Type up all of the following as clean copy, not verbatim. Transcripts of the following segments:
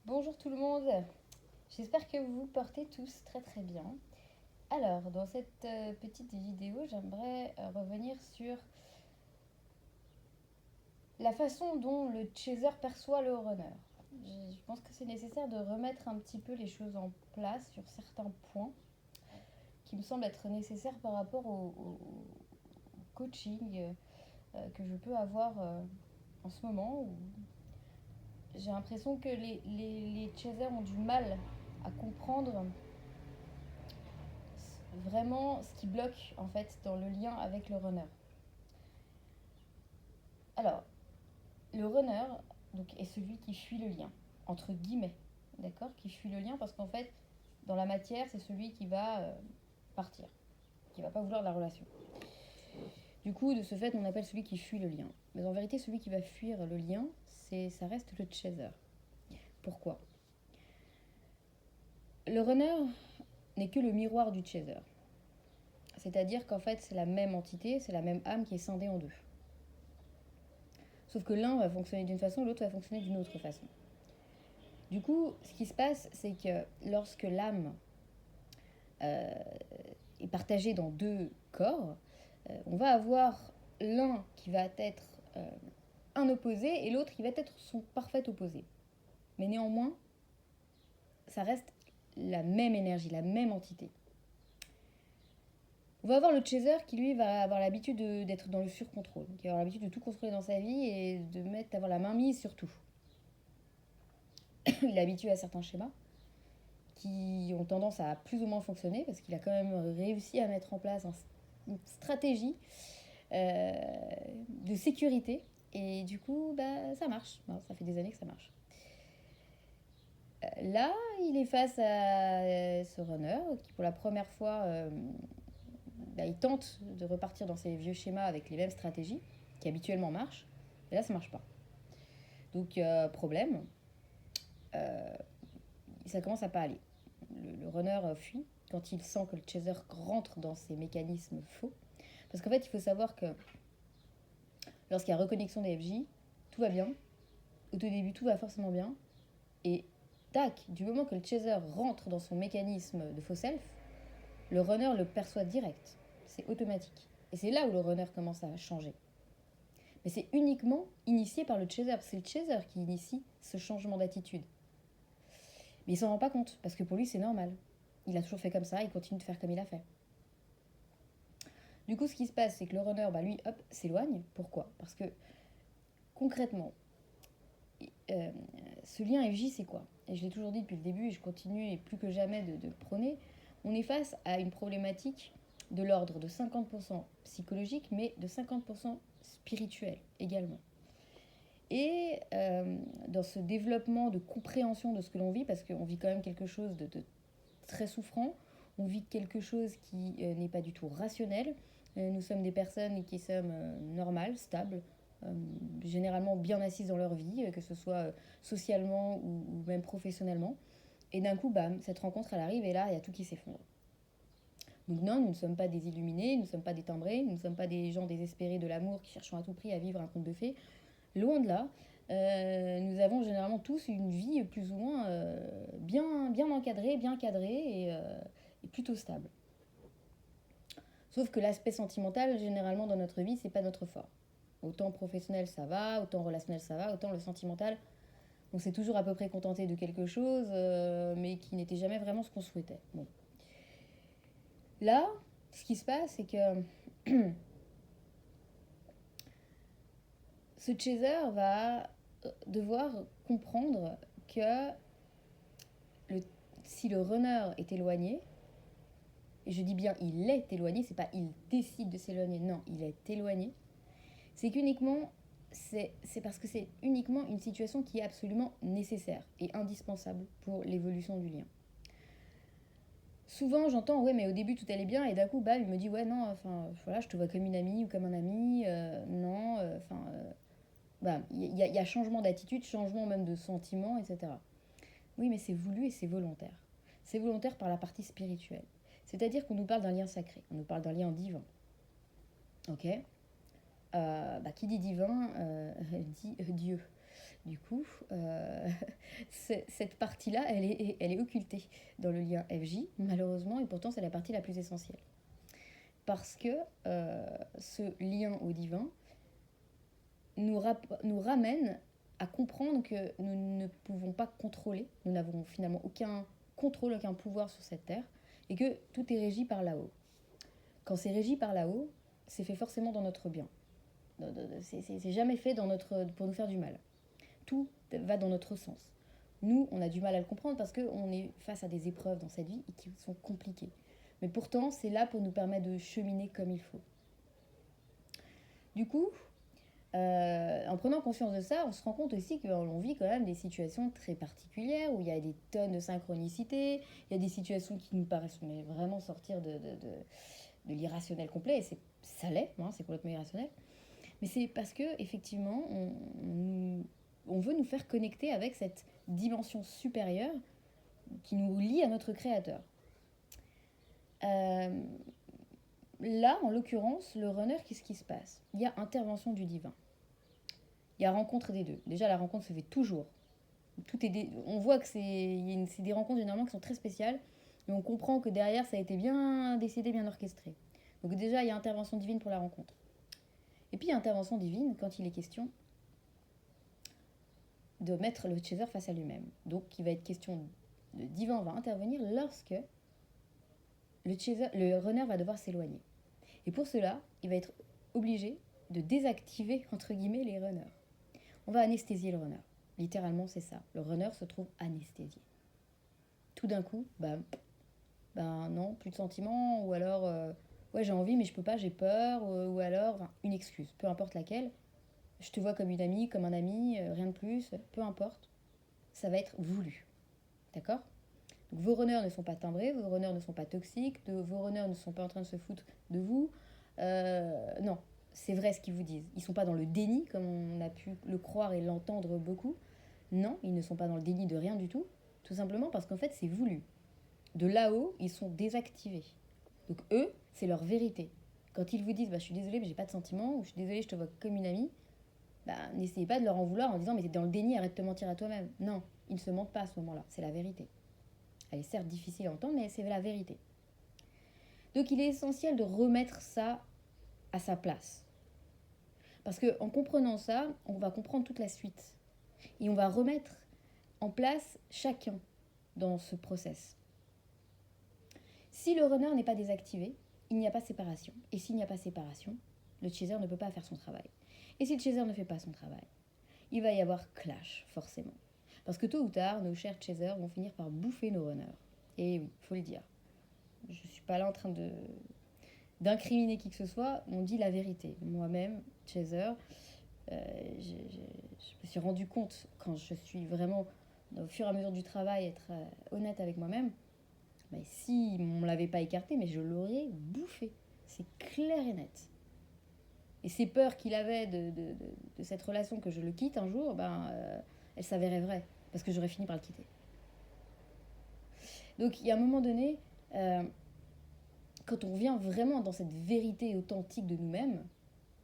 Bonjour tout le monde, j'espère que vous portez tous très très bien. Alors, dans cette petite vidéo, j'aimerais revenir sur la façon dont le chaser perçoit le runner. Je pense que c'est nécessaire de remettre un petit peu les choses en place sur certains points qui me semblent être nécessaires par rapport au coaching que je peux avoir en ce moment où j'ai l'impression que les chasers ont du mal à comprendre vraiment ce qui bloque en fait dans le lien avec le runner. Alors, le runner donc, est celui qui fuit le lien, entre guillemets, d'accord, qui fuit le lien parce qu'en fait, dans la matière, c'est celui qui va partir, qui va pas vouloir de la relation. Du coup, de ce fait, on appelle celui qui fuit le lien. Mais en vérité, celui qui va fuir le lien, ça reste le chaser. Pourquoi? Le runner n'est que le miroir du chaser. C'est-à-dire qu'en fait, c'est la même entité, c'est la même âme qui est scindée en deux. Sauf que l'un va fonctionner d'une façon, l'autre va fonctionner d'une autre façon. Du coup, ce qui se passe, c'est que lorsque l'âme euh, est partagée dans deux corps, on va avoir l'un qui va être un opposé et l'autre qui va être son parfait opposé. Mais néanmoins, ça reste la même énergie, la même entité. On va avoir le chaser qui lui va avoir l'habitude d'être dans le surcontrôle, qui va avoir l'habitude de tout contrôler dans sa vie et d'avoir la main mise sur tout. Il est habitué à certains schémas qui ont tendance à plus ou moins fonctionner parce qu'il a quand même réussi à mettre en place une stratégie euh, de sécurité et du coup bah, ça marche. Non, ça fait des années que ça marche. Là, il est face à ce runner qui pour la première fois bah, il tente de repartir dans ses vieux schémas avec les mêmes stratégies qui habituellement marchent et là ça marche pas. Donc problème, euh, ça commence à pas aller. Le runner fuit quand il sent que le chaser rentre dans ses mécanismes faux. Parce qu'en fait, il faut savoir que lorsqu'il y a reconnexion des FJ, tout va bien. Au tout début, tout va forcément bien. Et tac, du moment que le chaser rentre dans son mécanisme de faux self, le runner le perçoit direct. C'est automatique. Et c'est là où le runner commence à changer. Mais c'est uniquement initié par le chaser. C'est le chaser qui initie ce changement d'attitude. Mais il s'en rend pas compte, parce que pour lui, c'est normal. Il a toujours fait comme ça, il continue de faire comme il a fait. Du coup, ce qui se passe, c'est que le runner, bah, lui, hop, s'éloigne. Pourquoi? Parce que concrètement, euh, ce lien FJ, c'est quoi? Et je l'ai toujours dit depuis le début, et je continue et plus que jamais de prôner. On est face à une problématique de l'ordre de 50% psychologique, mais de 50% spirituel également. Et dans ce développement de compréhension de ce que l'on vit, parce qu'on vit quand même quelque chose de très souffrant, on vit quelque chose qui n'est pas du tout rationnel. Nous sommes des personnes qui sommes normales, stables, généralement bien assises dans leur vie, que ce soit socialement ou même professionnellement. Et d'un coup, bam, cette rencontre, elle arrive et là, il y a tout qui s'effondre. Donc non, nous ne sommes pas des illuminés, nous ne sommes pas des timbrés, nous ne sommes pas des gens désespérés de l'amour qui cherchent à tout prix à vivre un conte de fées. Loin de là, nous avons généralement tous une vie plus ou moins bien encadrée, bien cadrée et plutôt stable. Sauf que l'aspect sentimental, généralement dans notre vie, c'est pas notre fort. Autant professionnel ça va, autant relationnel ça va, autant le sentimental, on s'est toujours à peu près contenté de quelque chose, mais qui n'était jamais vraiment ce qu'on souhaitait. Bon. Là, ce qui se passe, c'est que ce chaser va devoir comprendre que le, si le runner est éloigné, et je dis bien il est éloigné, c'est pas il décide de s'éloigner, non, il est éloigné, c'est qu'uniquement, c'est parce que c'est uniquement une situation qui est absolument nécessaire et indispensable pour l'évolution du lien. Souvent j'entends ouais mais au début tout allait bien et d'un coup bah il me dit ouais non enfin voilà je te vois comme une amie ou comme un ami non enfin bah il y a changement d'attitude changement même de sentiment etc. Oui mais c'est voulu et c'est volontaire. C'est volontaire par la partie spirituelle. C'est-à-dire qu'on nous parle d'un lien sacré, on nous parle d'un lien divin. Ok. Bah, qui dit divin dit Dieu. Du coup, cette partie-là, elle est occultée dans le lien FJ, malheureusement, et pourtant c'est la partie la plus essentielle. Parce que ce lien au divin nous ramène à comprendre que nous ne pouvons pas contrôler, nous n'avons finalement aucun contrôle, aucun pouvoir sur cette terre, et que tout est régi par là-haut. Quand c'est régi par là-haut, c'est fait forcément dans notre bien. C'est jamais fait pour nous faire du mal. Tout va dans notre sens. Nous, on a du mal à le comprendre parce qu'on est face à des épreuves dans cette vie qui sont compliquées. Mais pourtant, c'est là pour nous permettre de cheminer comme il faut. Du coup, en prenant conscience de ça, on se rend compte aussi qu'on vit quand même des situations très particulières où il y a des tonnes de synchronicité, il y a des situations qui nous paraissent vraiment sortir de l'irrationnel complet, et ça l'est, hein, c'est complètement irrationnel. Mais c'est parce que effectivement, on veut nous faire connecter avec cette dimension supérieure qui nous lie à notre créateur. Là, en l'occurrence, le runner, qu'est-ce qui se passe? Il y a intervention du divin. Il y a rencontre des deux. Déjà, la rencontre se fait toujours. On voit que c'est des rencontres généralement qui sont très spéciales, mais on comprend que derrière, ça a été bien décidé, bien orchestré. Donc déjà, il y a intervention divine pour la rencontre. Et puis, il y a intervention divine quand il est question de mettre le chaser face à lui-même. Donc, il va être question, le divin va intervenir lorsque le runner va devoir s'éloigner. Et pour cela, il va être obligé de désactiver, entre guillemets, les runners. On va anesthésier le runner. Littéralement, c'est ça. Le runner se trouve anesthésié. Tout d'un coup, non, plus de sentiments, ou alors, ouais, j'ai envie, mais je peux pas, j'ai peur, ou alors, une excuse, peu importe laquelle. Je te vois comme une amie, comme un ami, rien de plus, peu importe. Ça va être voulu. D'accord? Donc vos runners ne sont pas timbrés, vos runners ne sont pas toxiques, vos runners ne sont pas en train de se foutre de vous. Non, c'est vrai ce qu'ils vous disent. Ils ne sont pas dans le déni, comme on a pu le croire et l'entendre beaucoup. Non, ils ne sont pas dans le déni de rien du tout. Tout simplement parce qu'en fait, c'est voulu. De là-haut, ils sont désactivés. Donc eux, c'est leur vérité. Quand ils vous disent je suis désolée, mais j'ai pas de sentiments, ou je suis désolée, je te vois comme une amie, n'essayez pas de leur en vouloir en disant mais t'es dans le déni, arrête de te mentir à toi-même. Non, ils ne se mentent pas à ce moment-là, c'est la vérité. Elle est certes difficile à entendre, mais c'est la vérité. Donc il est essentiel de remettre ça à sa place. Parce qu'en comprenant ça, on va comprendre toute la suite. Et on va remettre en place chacun dans ce process. Si le runner n'est pas désactivé, il n'y a pas séparation. Et s'il n'y a pas séparation, le chaser ne peut pas faire son travail. Et si le chaser ne fait pas son travail, il va y avoir clash, forcément. Parce que tôt ou tard, nos chers chasers vont finir par bouffer nos runners. Et oui, il faut le dire. Je ne suis pas là en train d'incriminer qui que ce soit, on dit la vérité. Moi-même, chaser, je me suis rendu compte, quand je suis vraiment, au fur et à mesure du travail, être honnête avec moi-même, si on ne l'avait pas écarté, mais je l'aurais bouffé. C'est clair et net. Et ces peurs qu'il avait de cette relation que je le quitte un jour, elles s'avéraient vraies, parce que j'aurais fini par le quitter. Donc il y a un moment donné, quand on vient vraiment dans cette vérité authentique de nous-mêmes,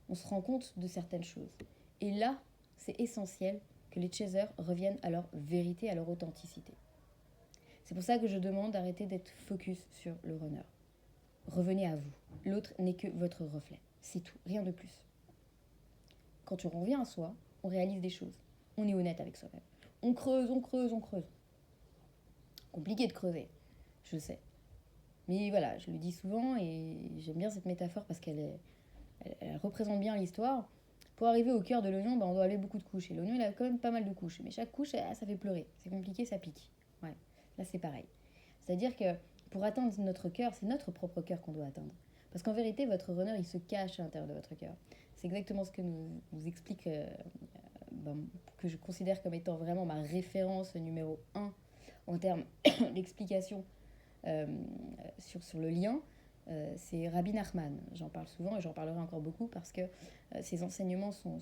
on se rend compte de certaines choses. Et là, c'est essentiel que les chasers reviennent à leur vérité, à leur authenticité. C'est pour ça que je demande d'arrêter d'être focus sur le runner. Revenez à vous. L'autre n'est que votre reflet. C'est tout, rien de plus. Quand on revient à soi, on réalise des choses. On est honnête avec soi-même. On creuse, on creuse, on creuse. Compliqué de creuser, je sais. Mais voilà, je le dis souvent et j'aime bien cette métaphore parce qu'elle représente bien l'histoire. Pour arriver au cœur de l'oignon, on doit aller beaucoup de couches. Et l'oignon, il a quand même pas mal de couches. Mais chaque couche, ça fait pleurer. C'est compliqué, ça pique. Ouais, là c'est pareil. C'est-à-dire que pour atteindre notre cœur, c'est notre propre cœur qu'on doit atteindre. Parce qu'en vérité, votre runner, il se cache à l'intérieur de votre cœur. C'est exactement ce que nous explique, que je considère comme étant vraiment ma référence numéro 1 en termes d'explication sur le lien. C'est Rabbi Nachman. J'en parle souvent et j'en parlerai encore beaucoup parce que ses enseignements sont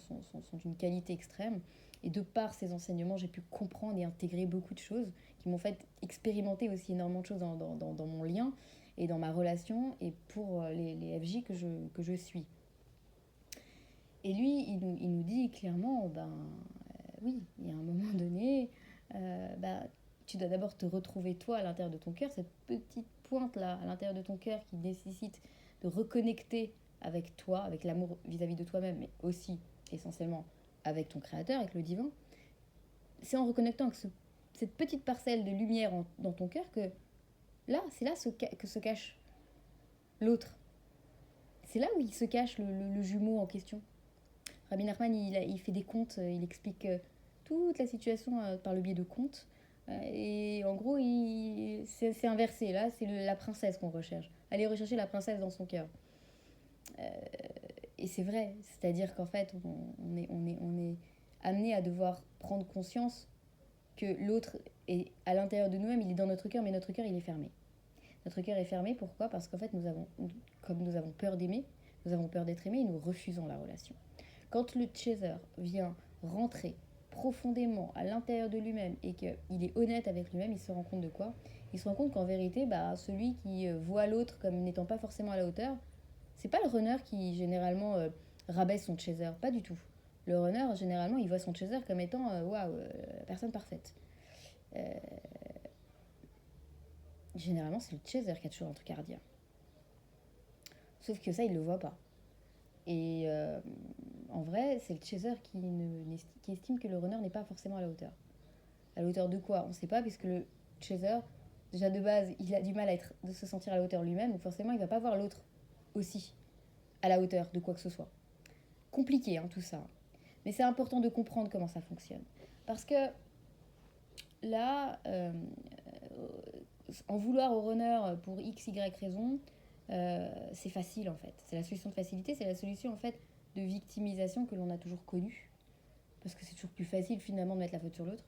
d'une qualité extrême. Et de par ces enseignements, j'ai pu comprendre et intégrer beaucoup de choses qui m'ont fait expérimenter aussi énormément de choses dans mon lien et dans ma relation et pour les FJ que je suis. Et lui, il nous dit clairement, oui, il y a un moment donné, tu dois d'abord te retrouver toi à l'intérieur de ton cœur, cette petite pointe-là à l'intérieur de ton cœur qui nécessite de reconnecter avec toi, avec l'amour vis-à-vis de toi-même, mais aussi essentiellement avec ton créateur, avec le divin. C'est en reconnectant avec cette petite parcelle de lumière dans ton cœur que là, c'est là que se cache l'autre. C'est là où il se cache le jumeau en question. Rabbi Nachman, il fait des contes, il explique toute la situation par le biais de contes. Et en gros, c'est inversé. Là, c'est la princesse qu'on recherche. Allez rechercher la princesse dans son cœur. Et c'est vrai. C'est-à-dire qu'en fait, on est amené à devoir prendre conscience que l'autre est à l'intérieur de nous-mêmes, il est dans notre cœur, mais notre cœur, il est fermé. Notre cœur est fermé, pourquoi? Parce qu'en fait, comme nous avons peur d'aimer, nous avons peur d'être aimés et nous refusons la relation. Quand le chaser vient rentrer profondément à l'intérieur de lui-même et qu'il est honnête avec lui-même, il se rend compte de quoi? Il se rend compte qu'en vérité, celui qui voit l'autre comme n'étant pas forcément à la hauteur, c'est pas le runner qui généralement rabaisse son chaser, pas du tout. Le runner, généralement, il voit son chaser comme étant waouh, la personne parfaite. Généralement, c'est le chaser qui a toujours un truc à redire. Sauf que ça, il le voit pas. Et en vrai, c'est le chaser qui estime que le runner n'est pas forcément à la hauteur. À la hauteur de quoi? On ne sait pas, puisque le chaser, déjà de base, il a du mal de se sentir à la hauteur lui-même, donc forcément, il ne va pas voir l'autre aussi à la hauteur de quoi que ce soit. Compliqué, hein, tout ça. Mais c'est important de comprendre comment ça fonctionne. Parce que là, en vouloir au runner pour x, y raison, c'est facile en fait. C'est la solution de facilité, c'est la solution en fait de victimisation que l'on a toujours connue. Parce que c'est toujours plus facile finalement de mettre la faute sur l'autre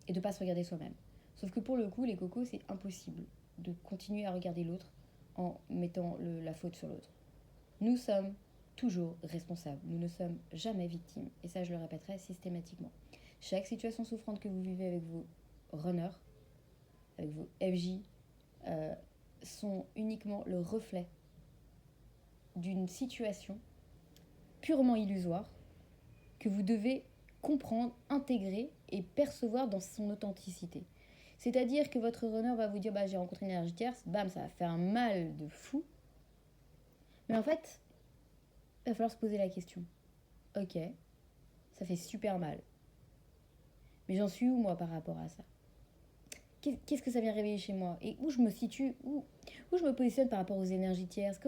et de ne pas se regarder soi-même. Sauf que pour le coup, les cocos, c'est impossible de continuer à regarder l'autre en mettant la faute sur l'autre. Nous sommes toujours responsables, nous ne sommes jamais victimes. Et ça, je le répéterai systématiquement. Chaque situation souffrante que vous vivez avec vos runners, avec vos FJ, sont uniquement le reflet d'une situation purement illusoire que vous devez comprendre, intégrer et percevoir dans son authenticité. C'est-à-dire que votre runner va vous dire j'ai rencontré une énergie tierce, bam, ça va faire un mal de fou. Mais en fait, il va falloir se poser la question. Ok, ça fait super mal. Mais j'en suis où moi par rapport à ça? Qu'est-ce que ça vient réveiller chez moi? Et où je me situe, où je me positionne par rapport aux énergies tierces?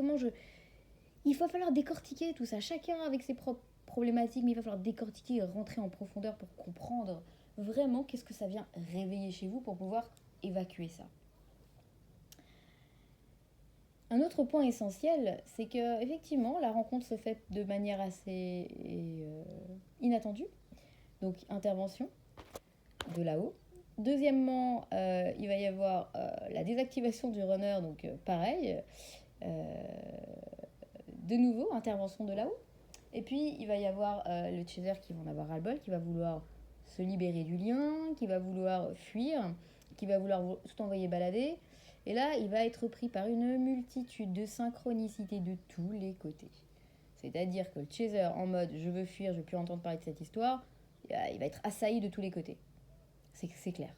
Il va falloir décortiquer tout ça, chacun avec ses propres problématiques, mais il va falloir décortiquer et rentrer en profondeur pour comprendre vraiment qu'est-ce que ça vient réveiller chez vous pour pouvoir évacuer ça. Un autre point essentiel, c'est que effectivement la rencontre se fait de manière assez inattendue, donc intervention de là-haut. Deuxièmement, il va y avoir la désactivation du runner, donc pareil, de nouveau intervention de là-haut. Et puis il va y avoir le chaser qui va en avoir ras-le-bol, qui va vouloir se libérer du lien, qui va vouloir fuir, qui va vouloir tout envoyer balader. Et là, il va être pris par une multitude de synchronicités de tous les côtés. C'est-à-dire que le chaser en mode je veux fuir, je veux plus entendre parler de cette histoire, il va être assailli de tous les côtés. C'est clair.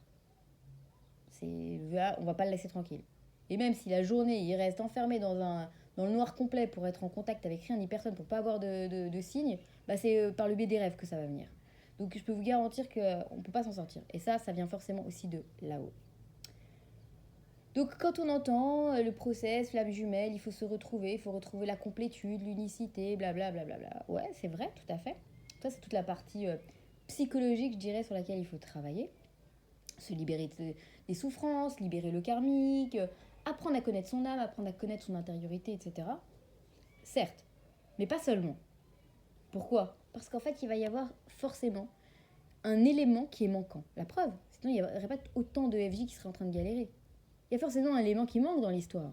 On va pas le laisser tranquille. Et même si la journée, il reste enfermé dans le noir complet pour être en contact avec rien ni personne, pour pas avoir de signes, c'est par le biais des rêves que ça va venir. Donc je peux vous garantir qu'on ne peut pas s'en sortir. Et ça vient forcément aussi de là-haut. Donc quand on entend le process, flamme jumelle, il faut se retrouver, il faut retrouver la complétude, l'unicité, blablabla. Ouais, c'est vrai, tout à fait. Ça, c'est toute la partie psychologique, je dirais, sur laquelle il faut travailler. Se libérer des souffrances, libérer le karmique, apprendre à connaître son âme, apprendre à connaître son intériorité, etc. Certes, mais pas seulement. Pourquoi? Parce qu'en fait, il va y avoir forcément un élément qui est manquant. La preuve, sinon il n'y aurait pas autant de FJ qui seraient en train de galérer. Il y a forcément un élément qui manque dans l'histoire.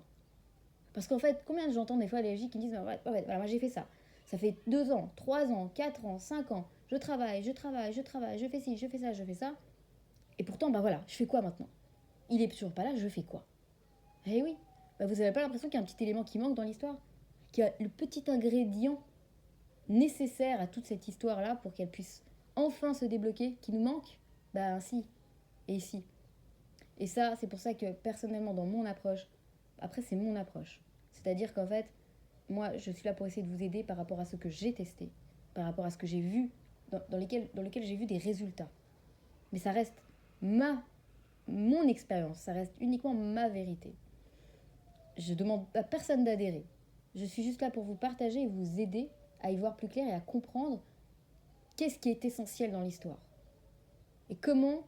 Parce qu'en fait, combien j'entends des fois les FJ qui me disent voilà, moi j'ai fait ça. Ça fait 2 ans, 3 ans, 4 ans, 5 ans. Je travaille, je fais ci, je fais ça, je fais ça. Et pourtant, voilà, je fais quoi maintenant? Il est toujours pas là, je fais quoi? Eh oui, vous n'avez pas l'impression qu'il y a un petit élément qui manque dans l'histoire? Qu'il y a le petit ingrédient nécessaire à toute cette histoire-là pour qu'elle puisse enfin se débloquer, qui nous manque? Ben si, et si. Et ça, c'est pour ça que personnellement, dans mon approche, après c'est mon approche. C'est-à-dire qu'en fait, moi, je suis là pour essayer de vous aider par rapport à ce que j'ai testé, par rapport à ce que j'ai vu, dans lequel j'ai vu des résultats. Mais ça reste mon expérience, ça reste uniquement ma vérité. Je demande à personne d'adhérer. Je suis juste là pour vous partager et vous aider à y voir plus clair et à comprendre qu'est-ce qui est essentiel dans l'histoire. Et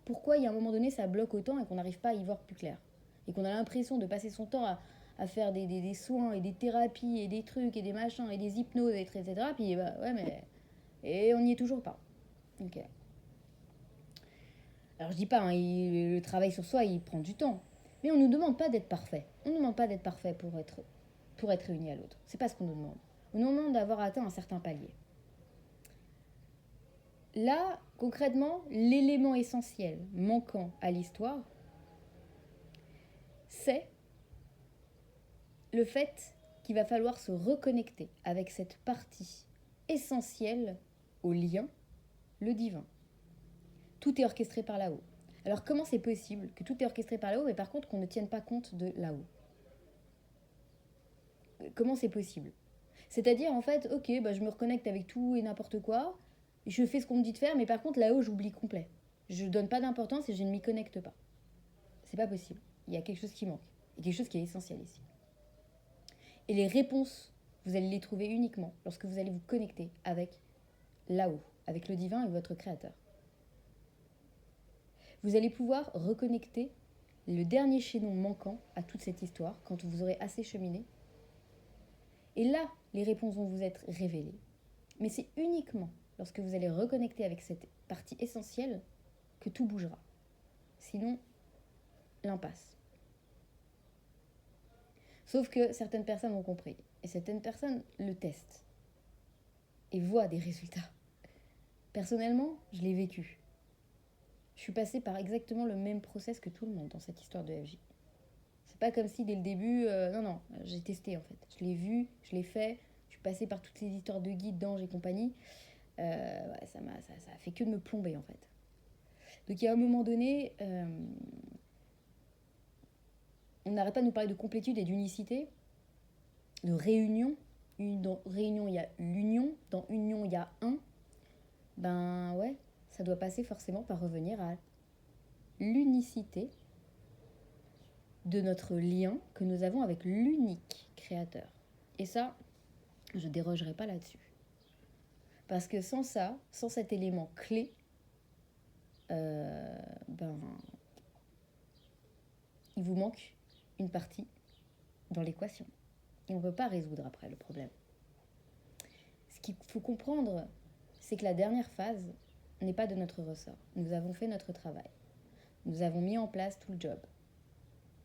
pourquoi il y a un moment donné ça bloque autant et qu'on n'arrive pas à y voir plus clair. Et qu'on a l'impression de passer son temps à faire des soins et des thérapies et des trucs et des machins et des hypnoses, etc. Puis bah ouais, mais. Et on n'y est toujours pas. Ok. Alors je dis pas, hein, le travail sur soi, il prend du temps. Mais on ne nous demande pas d'être parfait. On ne nous demande pas d'être parfait pour être réuni à l'autre. C'est pas ce qu'on nous demande. On nous demande d'avoir atteint un certain palier. Là, concrètement, l'élément essentiel manquant à l'histoire, c'est le fait qu'il va falloir se reconnecter avec cette partie essentielle au lien, le divin. Tout est orchestré par là-haut. Alors comment c'est possible que tout est orchestré par là-haut, mais par contre qu'on ne tienne pas compte de là-haut? Comment c'est possible? C'est-à-dire en fait, ok, bah, je me reconnecte avec tout et n'importe quoi, je fais ce qu'on me dit de faire, mais par contre là-haut j'oublie complet. Je ne donne pas d'importance et je ne m'y connecte pas. C'est pas possible. Il y a quelque chose qui manque. Il y a quelque chose qui est essentiel ici. Et les réponses, vous allez les trouver uniquement lorsque vous allez vous connecter avec là-haut, avec le divin et votre créateur. Vous allez pouvoir reconnecter le dernier chaînon manquant à toute cette histoire quand vous aurez assez cheminé. Et là, les réponses vont vous être révélées. Mais c'est uniquement lorsque vous allez reconnecter avec cette partie essentielle que tout bougera. Sinon, l'impasse. Sauf que certaines personnes ont compris. Et certaines personnes le testent. Et voient des résultats. Personnellement, je l'ai vécu. Je suis passée par exactement le même process que tout le monde dans cette histoire de FJ. C'est pas comme si dès le début... non, j'ai testé en fait. Je l'ai vu, je l'ai fait. Je suis passée par toutes ces histoires de guides, d'anges et compagnie. Ouais, ça a fait que de me plomber en fait. Donc il y a un moment donné... on n'arrête pas de nous parler de complétude et d'unicité, de réunion. Dans réunion, il y a l'union. Dans union, il y a un. Ben ouais, ça doit passer forcément par revenir à l'unicité de notre lien que nous avons avec l'unique créateur. Et ça, je ne dérogerai pas là-dessus. Parce que sans ça, sans cet élément clé, il vous manque une partie dans l'équation. Et on ne peut pas résoudre après le problème. Ce qu'il faut comprendre, c'est que la dernière phase n'est pas de notre ressort. Nous avons fait notre travail. Nous avons mis en place tout le job.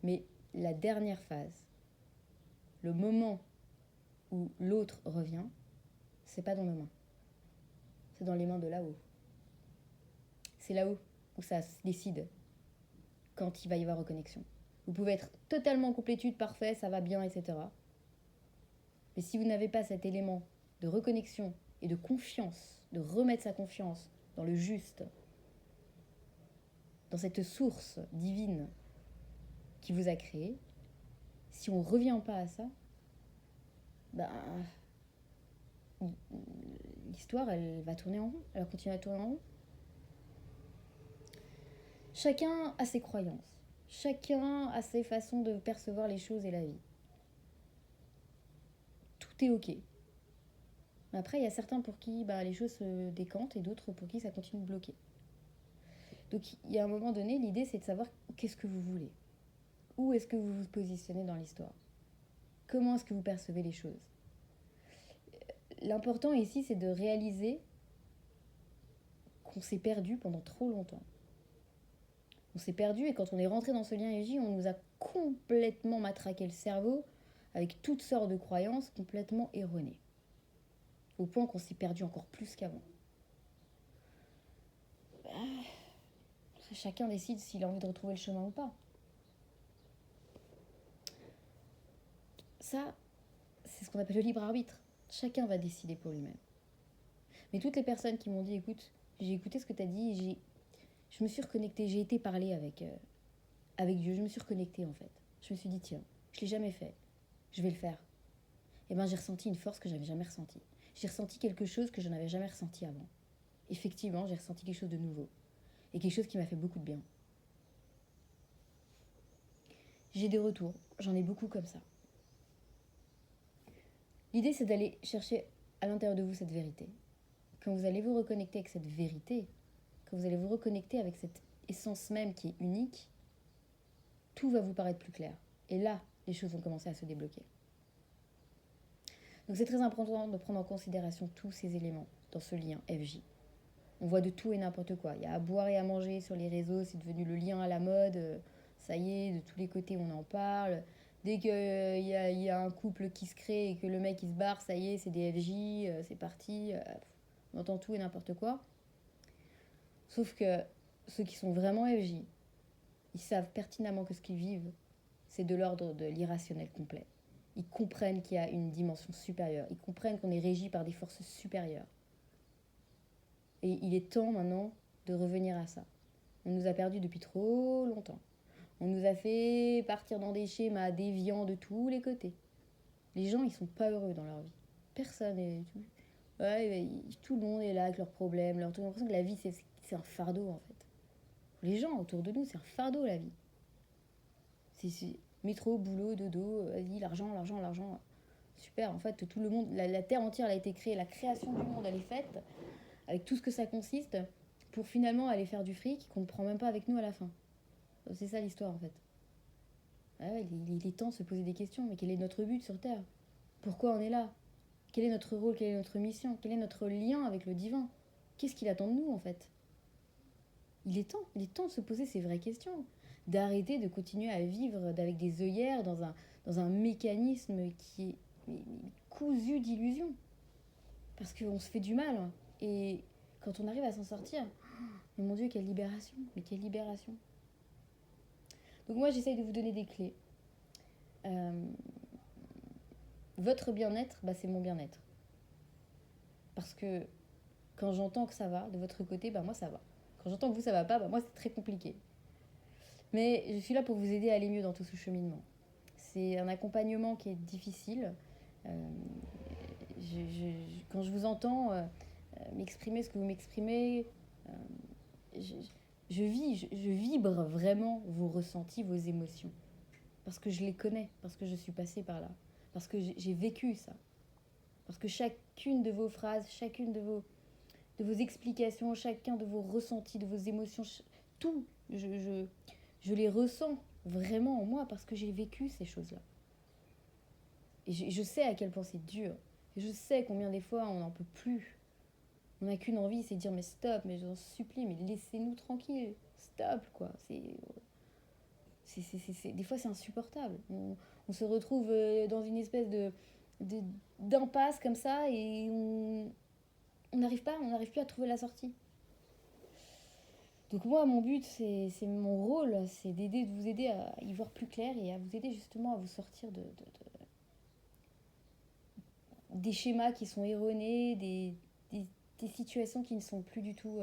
Mais la dernière phase, le moment où l'autre revient, c'est pas dans nos mains. C'est dans les mains de là-haut. C'est là-haut où ça se décide quand il va y avoir reconnexion. Vous pouvez être totalement en complétude, parfait, ça va bien, etc. Mais si vous n'avez pas cet élément de reconnexion et de confiance, de remettre sa confiance dans le juste, dans cette source divine qui vous a créé, si on ne revient pas à ça, l'histoire, elle va tourner en rond, elle va continuer à tourner en rond. Chacun a ses croyances, chacun a ses façons de percevoir les choses et la vie. Tout est ok. Mais après, il y a certains pour qui les choses se décantent et d'autres pour qui ça continue de bloquer. Donc il y a un moment donné, l'idée c'est de savoir qu'est-ce que vous voulez. Où est-ce que vous vous positionnez dans l'histoire? Comment est-ce que vous percevez les choses? L'important ici, c'est de réaliser qu'on s'est perdu pendant trop longtemps. On s'est perdu et quand on est rentré dans ce lien EJ, on nous a complètement matraqué le cerveau avec toutes sortes de croyances complètement erronées. Au point qu'on s'est perdu encore plus qu'avant. Chacun décide s'il a envie de retrouver le chemin ou pas. Ça, c'est ce qu'on appelle le libre arbitre. Chacun va décider pour lui-même. Mais toutes les personnes qui m'ont dit, écoute, j'ai écouté ce que tu as dit, et je me suis reconnectée, j'ai été parler avec Dieu, je me suis reconnectée en fait. Je me suis dit, tiens, je ne l'ai jamais fait, je vais le faire. Et ben j'ai ressenti une force que j'avais jamais ressentie. J'ai ressenti quelque chose que je n'avais jamais ressenti avant. Effectivement, j'ai ressenti quelque chose de nouveau. Et quelque chose qui m'a fait beaucoup de bien. J'ai des retours, j'en ai beaucoup comme ça. L'idée, c'est d'aller chercher à l'intérieur de vous cette vérité. Quand vous allez vous reconnecter avec cette vérité, quand vous allez vous reconnecter avec cette essence même qui est unique, tout va vous paraître plus clair. Et là, les choses vont commencer à se débloquer. Donc c'est très important de prendre en considération tous ces éléments dans ce lien FJ. On voit de tout et n'importe quoi. Il y a à boire et à manger sur les réseaux, c'est devenu le lien à la mode. Ça y est, de tous les côtés on en parle. Dès qu'il y a un couple qui se crée et que le mec il se barre, ça y est, c'est des FJ, c'est parti. On entend tout et n'importe quoi. Sauf que ceux qui sont vraiment FJ, ils savent pertinemment que ce qu'ils vivent, c'est de l'ordre de l'irrationnel complet. Ils comprennent qu'il y a une dimension supérieure. Ils comprennent qu'on est régi par des forces supérieures. Et il est temps maintenant de revenir à ça. On nous a perdus depuis trop longtemps. On nous a fait partir dans des schémas déviants de tous les côtés. Les gens, ils sont pas heureux dans leur vie. Personne est... Ouais, tout le monde est là avec leurs problèmes. J'ai l'impression que la vie, c'est un fardeau, en fait. Les gens autour de nous, c'est un fardeau, la vie. C'est métro, boulot, dodo, vas-y, l'argent, l'argent, l'argent. Super, en fait, tout le monde, la terre entière, elle a été créée, la création du monde, elle est faite, avec tout ce que ça consiste, pour finalement aller faire du fric qu'on ne prend même pas avec nous à la fin. C'est ça l'histoire, en fait. Ah ouais, il est temps de se poser des questions, mais quel est notre but sur Terre? Pourquoi on est là? Quel est notre rôle? Quelle est notre mission? Quel est notre lien avec le divin? Qu'est-ce qu'il attend de nous, en fait? Il est temps de se poser ces vraies questions. D'arrêter de continuer à vivre avec des œillères dans un mécanisme qui est cousu d'illusions. Parce qu'on se fait du mal. Et quand on arrive à s'en sortir, mais mon Dieu, quelle libération! Mais quelle libération! Donc moi, j'essaye de vous donner des clés. Votre bien-être, bah, c'est mon bien-être. Parce que quand j'entends que ça va de votre côté, bah moi ça va. Quand j'entends que vous ça va pas, bah moi c'est très compliqué. Mais je suis là pour vous aider à aller mieux dans tout ce cheminement. C'est un accompagnement qui est difficile. Euh, quand je vous entends m'exprimer ce que vous m'exprimez, euh, je, je vibre vraiment vos ressentis, vos émotions. Parce que je les connais, parce que je suis passée par là, parce que j'ai vécu ça. Parce que chacune de vos phrases, chacune de vos explications, chacun de vos ressentis, de vos émotions, tout, je les ressens vraiment en moi parce que j'ai vécu ces choses-là. Et je sais à quel point c'est dur. Et je sais combien des fois on n'en peut plus. On n'a qu'une envie, c'est de dire mais stop, mais je vous en supplie, mais laissez-nous tranquilles. Stop, quoi. Des fois c'est insupportable. On se retrouve dans une espèce d'impasse comme ça et on n'arrive plus à trouver la sortie. Donc moi, mon but, c'est mon rôle, c'est de vous aider à y voir plus clair et à vous aider justement à vous sortir des schémas qui sont erronés, des situations qui ne sont plus du tout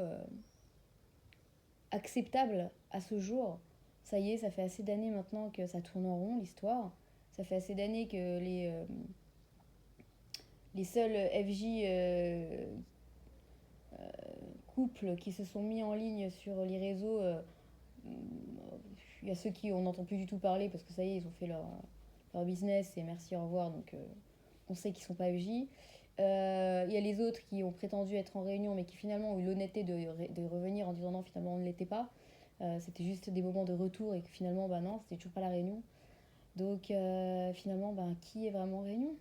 acceptables à ce jour. Ça y est, ça fait assez d'années maintenant que ça tourne en rond, l'histoire. Ça fait assez d'années que les seuls FJ couples qui se sont mis en ligne sur les réseaux, il y a ceux qui on n'entend plus du tout parler parce que ça y est, ils ont fait leur business et merci, au revoir. Donc on sait qu'ils ne sont pas FJ. Il y a les autres qui ont prétendu être en réunion mais qui finalement ont eu l'honnêteté de revenir en disant non, finalement on ne l'était pas. C'était juste des moments de retour et que finalement, bah non, c'était toujours pas la réunion. Donc finalement, bah, qui est vraiment en réunion?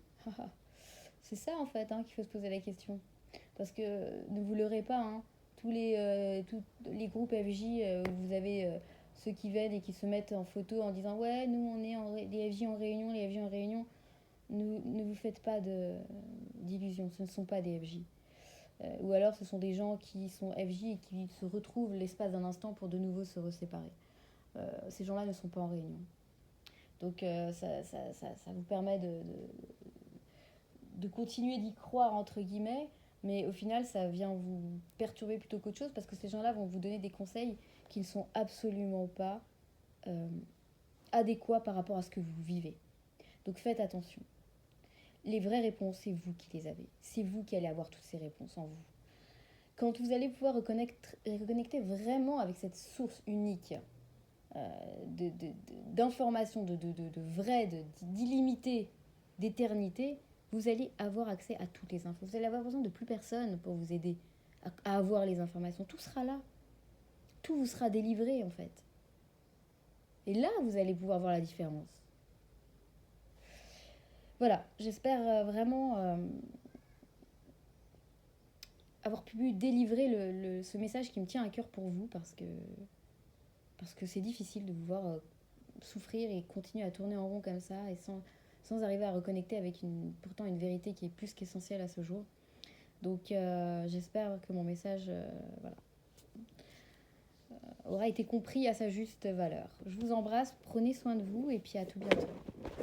C'est ça en fait qu'il faut se poser la question. Parce que ne vous leurrez pas, tous les groupes FJ, vous avez ceux qui viennent et qui se mettent en photo en disant ouais, nous on est les FJ en réunion, les FJ en réunion. Ne vous faites pas d'illusions, ce ne sont pas des FJ. Ou alors ce sont des gens qui sont FJ et qui se retrouvent l'espace d'un instant pour de nouveau se reséparer. Ces gens-là ne sont pas en réunion. Donc ça vous permet de continuer d'y croire, entre guillemets, Mais au final, ça vient vous perturber plutôt qu'autre chose parce que ces gens-là vont vous donner des conseils qui ne sont absolument pas euh, adéquats par rapport à ce que vous vivez. Donc faites attention. Les vraies réponses, c'est vous qui les avez. C'est vous qui allez avoir toutes ces réponses en vous. Quand vous allez pouvoir reconnecter vraiment avec cette source unique d'informations, de vrai, d'illimité, d'éternité, vous allez avoir accès à toutes les infos. Vous allez avoir besoin de plus personne pour vous aider à avoir les informations. Tout sera là. Tout vous sera délivré en fait. Et là, vous allez pouvoir voir la différence. Voilà, j'espère vraiment avoir pu délivrer ce message qui me tient à cœur pour vous parce que c'est difficile de vous voir souffrir et continuer à tourner en rond comme ça et sans arriver à reconnecter avec pourtant une vérité qui est plus qu'essentielle à ce jour. Donc j'espère que mon message voilà, aura été compris à sa juste valeur. Je vous embrasse, prenez soin de vous et puis à tout bientôt.